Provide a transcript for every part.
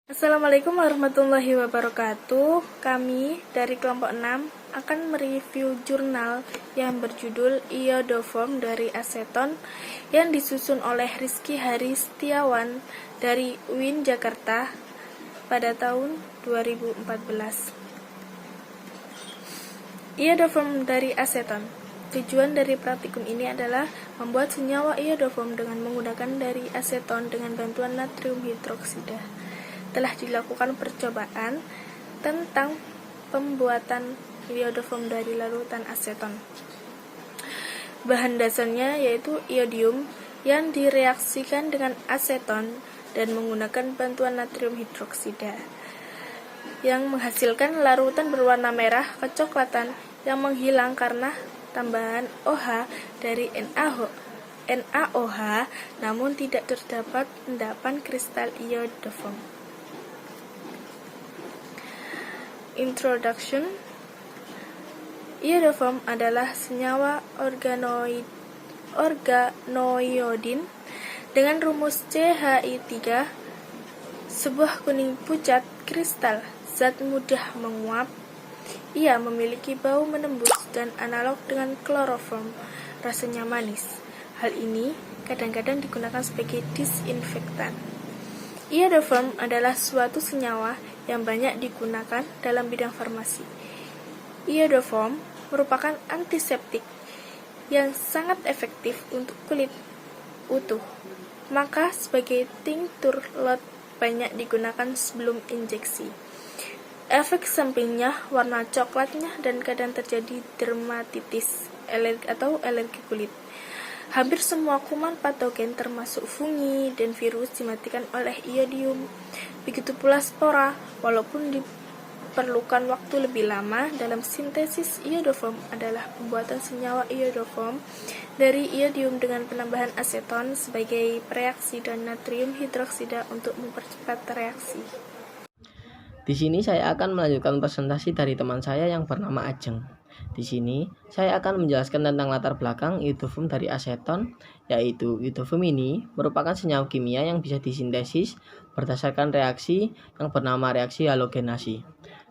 Assalamualaikum warahmatullahi wabarakatuh. Kami dari kelompok 6 akan mereview jurnal yang berjudul Iodoform dari aseton yang disusun oleh Rizky Hari Setiawan dari UIN Jakarta pada tahun 2014. Iodoform dari aseton. Tujuan dari praktikum ini adalah membuat senyawa iodoform dengan menggunakan dari aseton dengan bantuan natrium hidroksida. Telah dilakukan percobaan tentang pembuatan iodoform dari larutan aseton. Bahan dasarnya yaitu iodium yang direaksikan dengan aseton dan menggunakan bantuan natrium hidroksida yang menghasilkan larutan berwarna merah kecoklatan yang menghilang karena tambahan OH dari NaOH, namun tidak terdapat endapan kristal iodoform. Introduction. Iodoform adalah senyawa organoiodin dengan rumus CHI3, sebuah kuning pucat kristal, zat mudah menguap. Ia memiliki bau menembus dan analog dengan kloroform, rasanya manis. Hal ini kadang-kadang digunakan sebagai disinfektan. Iodoform adalah suatu senyawa yang banyak digunakan dalam bidang farmasi. Iodoform merupakan antiseptik yang sangat efektif untuk kulit utuh. Maka sebagai tincture lot banyak digunakan sebelum injeksi. Efek sampingnya warna coklatnya dan kadang terjadi dermatitis atau alergi kulit. Hampir semua kuman patogen termasuk fungi dan virus dimatikan oleh iodium. Begitu pula spora, walaupun diperlukan waktu lebih lama dalam sintesis iodoform adalah pembuatan senyawa iodoform dari iodium dengan penambahan aseton sebagai reaksi dan natrium hidroksida untuk mempercepat reaksi. Di sini saya akan melanjutkan presentasi dari teman saya yang bernama Ajeng. Di sini saya akan menjelaskan tentang latar belakang iodoform dari aseton, yaitu iodoform ini merupakan senyawa kimia yang bisa disintesis berdasarkan reaksi yang bernama reaksi halogenasi.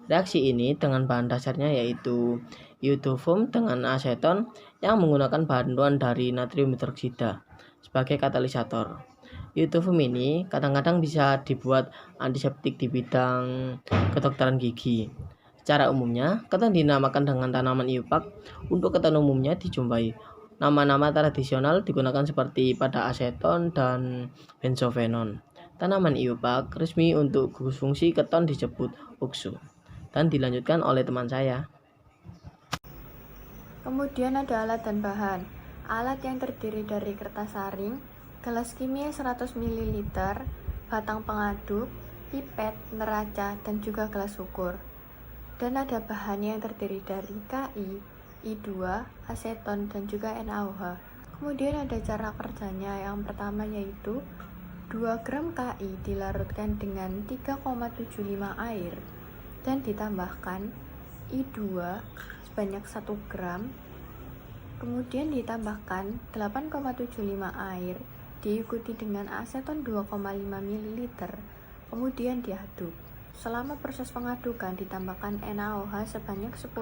Reaksi ini dengan bahan dasarnya yaitu iodoform dengan aseton yang menggunakan bantuan dari natrium hidroksida sebagai katalisator. Iodoform ini kadang-kadang bisa dibuat antiseptik di bidang kedokteran gigi. Secara umumnya, keton dinamakan dengan tanaman iopak. Untuk keton umumnya dijumpai nama-nama tradisional digunakan seperti pada aseton dan benzofenon. Tanaman iopak resmi untuk gugus fungsi keton disebut oxo. Dan dilanjutkan oleh teman saya. Kemudian ada alat dan bahan. Alat yang terdiri dari kertas saring, gelas kimia 100 ml, batang pengaduk, pipet, neraca, dan juga gelas ukur. Dan ada bahan yang terdiri dari Ki, I2, aseton, dan juga NaOH. Kemudian ada cara kerjanya. Yang pertama yaitu 2 gram Ki dilarutkan dengan 3,75 air dan ditambahkan I2 sebanyak 1 gram. Kemudian ditambahkan 8,75 air diikuti dengan aseton 2,5 ml. Kemudian diaduk. Selama proses pengadukan ditambahkan NaOH sebanyak 10%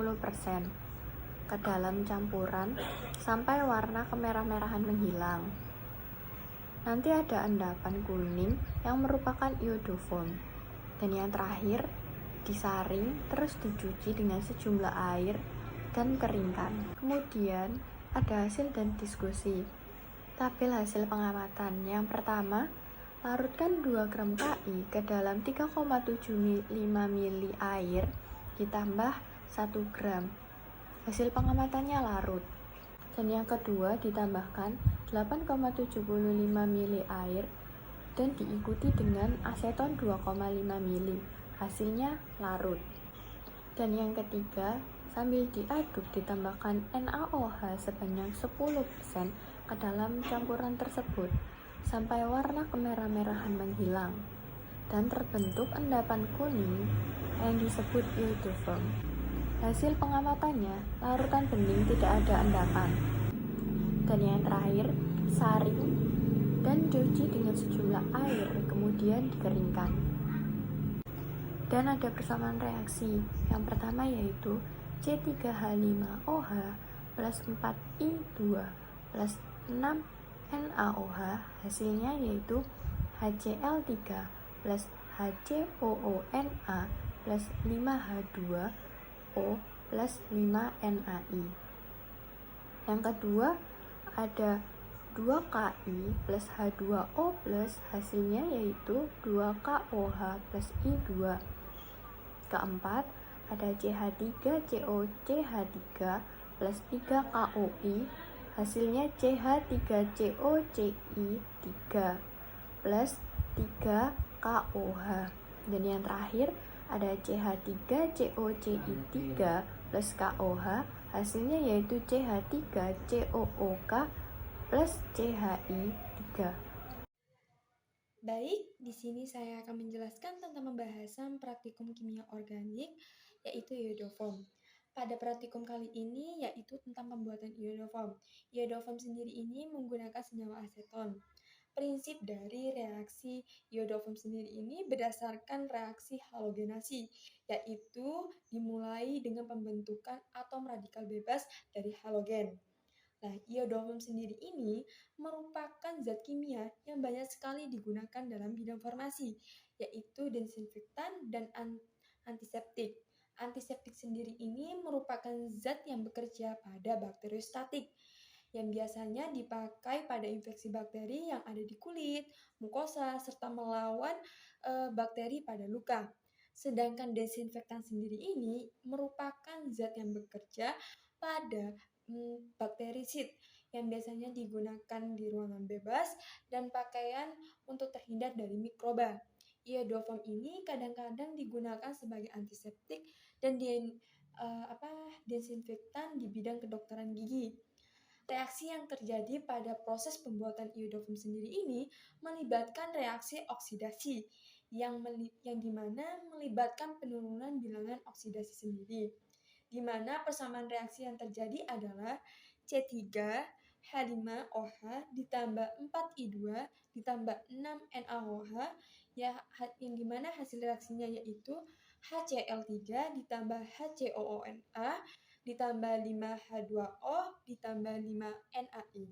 ke dalam campuran sampai warna kemerah-merahan menghilang. Nanti ada endapan kuning yang merupakan iodoform. Dan yang terakhir disaring terus dicuci dengan sejumlah air dan keringkan. Kemudian ada hasil dan diskusi. Tabel hasil pengamatan. Yang pertama, larutkan 2 gram Ki ke dalam 3,75 ml air ditambah 1 gram. Hasil pengamatannya larut. Dan yang kedua, ditambahkan 8,75 ml air dan diikuti dengan aseton 2,5 ml. Hasilnya larut. Dan yang ketiga, sambil diaduk ditambahkan NaOH sebanyak 10% ke dalam campuran tersebut sampai warna kemerah-merahan menghilang dan terbentuk endapan kuning yang disebut iodoform. Hasil pengamatannya, larutan bening tidak ada endapan. Dan yang terakhir, saring dan cuci dengan sejumlah air, kemudian dikeringkan. Dan ada persamaan reaksi. Yang pertama yaitu C3H5OH plus 4I2 plus 6NaOH, hasilnya yaitu HCl3 plus HCOONa plus 5H2O plus 5NaI. Yang kedua ada 2Ki plus H2O plus, hasilnya yaitu 2KOH plus I2. Keempat ada CH3COCH3 plus 3KOI, hasilnya CH3COCI3 plus 3KOH. Dan yang terakhir ada CH3COCI3 plus KOH, hasilnya yaitu CH3COOK plus CHI3. Baik, di sini saya akan menjelaskan tentang pembahasan praktikum kimia organik, yaitu iodoform. Pada praktikum kali ini yaitu tentang pembuatan iodoform. Iodoform sendiri ini menggunakan senyawa aseton. Prinsip dari reaksi iodoform sendiri ini berdasarkan reaksi halogenasi, yaitu dimulai dengan pembentukan atom radikal bebas dari halogen. Nah, iodoform sendiri ini merupakan zat kimia yang banyak sekali digunakan dalam bidang farmasi, yaitu desinfektan dan antiseptik. Antiseptik sendiri ini merupakan zat yang bekerja pada bakteriostatik, yang biasanya dipakai pada infeksi bakteri yang ada di kulit, mukosa, serta melawan bakteri pada luka. Sedangkan desinfektan sendiri ini merupakan zat yang bekerja pada bakterisid yang biasanya digunakan di ruangan bebas dan pakaian untuk terhindar dari mikroba. Iodoform ini kadang-kadang digunakan sebagai antiseptik dan desinfektan di bidang kedokteran gigi. Reaksi yang terjadi pada proses pembuatan iodoform sendiri ini melibatkan reaksi oksidasi yang dimana melibatkan penurunan bilangan oksidasi sendiri, di mana persamaan reaksi yang terjadi adalah C3H5OH ditambah 4I2 ditambah 6NaOH, yang dimana hasil reaksinya yaitu HCl3 ditambah HCOONa ditambah 5H2O ditambah 5NaI.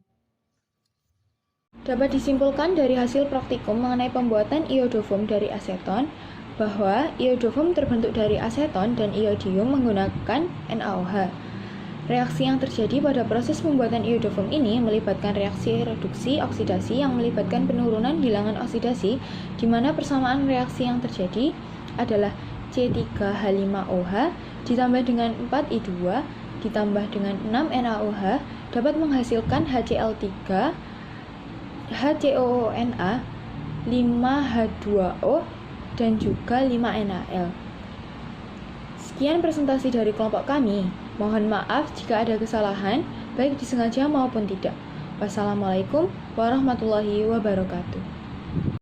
Dapat disimpulkan dari hasil praktikum mengenai pembuatan iodoform dari aseton bahwa iodoform terbentuk dari aseton dan iodium menggunakan NaOH. Reaksi yang terjadi pada proses pembuatan iodoform ini melibatkan reaksi reduksi oksidasi yang melibatkan penurunan bilangan oksidasi, di mana persamaan reaksi yang terjadi adalah C3H5OH ditambah dengan 4I2 ditambah dengan 6NaOH dapat menghasilkan HCl3, HCOONa, 5H2O, dan juga 5NaL. Sekian presentasi dari kelompok kami. Mohon maaf jika ada kesalahan, baik disengaja maupun tidak. Wassalamualaikum warahmatullahi wabarakatuh.